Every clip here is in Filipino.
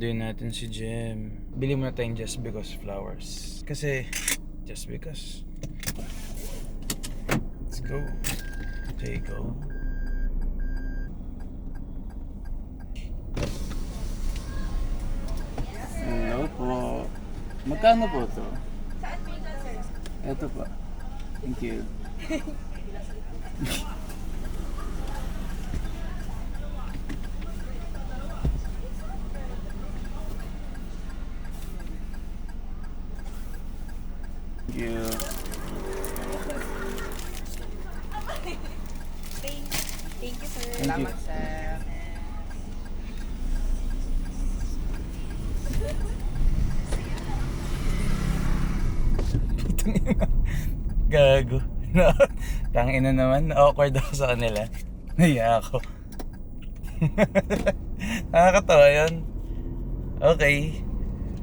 Susunduin natin si Jem. Bili muna tayong Just Because flowers. Kasi, just because. Let's go. There you go. Hello po. Magkano po to? Saan po ito, sir? Ito pa. Thank you. Thank you. Thank you, sir. Salamat, sir. Gago. No. Tangina naman, awkward ako sa kanila. Naiya ako. Nakakatawa yun. Okay.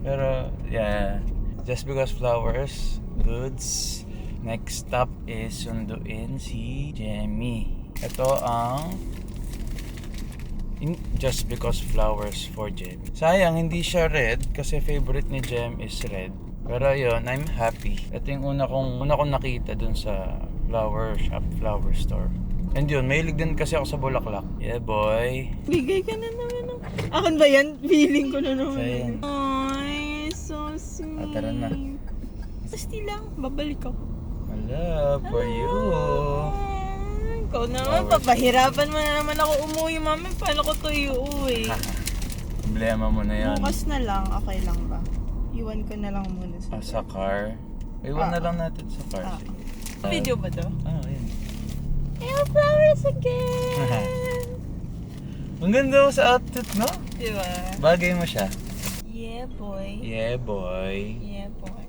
Pero, yeah. Just Because flowers, goods. Next stop is sunduin si Jemmy. Ito ang Just Because flowers for Jemmy. Sayang, hindi siya red kasi favorite ni Jem is red. Pero yun, I'm happy. Ito yung una kong nakita dun sa flower shop, flower store. And yun, mahilig din kasi ako sa bulaklak. Yeah, boy. Bigay ka na naman. Akin ba yan? Feeling ko na naman. Sa'yo. Ay, so sweet. Tara na. Basta lang, babalik ako. Wala, for you. Ikaw naman, papahirapan mo na naman ako umuwi, mami. Paano ko to iuwi? Problema mo na yan. Bukas na lang, okay lang ba? Iwan ko na lang muna sa Sa car. Iwan na lang natin sa car. Ah. Sige. Video ba to? Yun. Air flowers again! Ang ganda mo sa outfit, no? Diba? Bagay mo siya. Yeah, boy. Yeah, boy. Yeah, boy.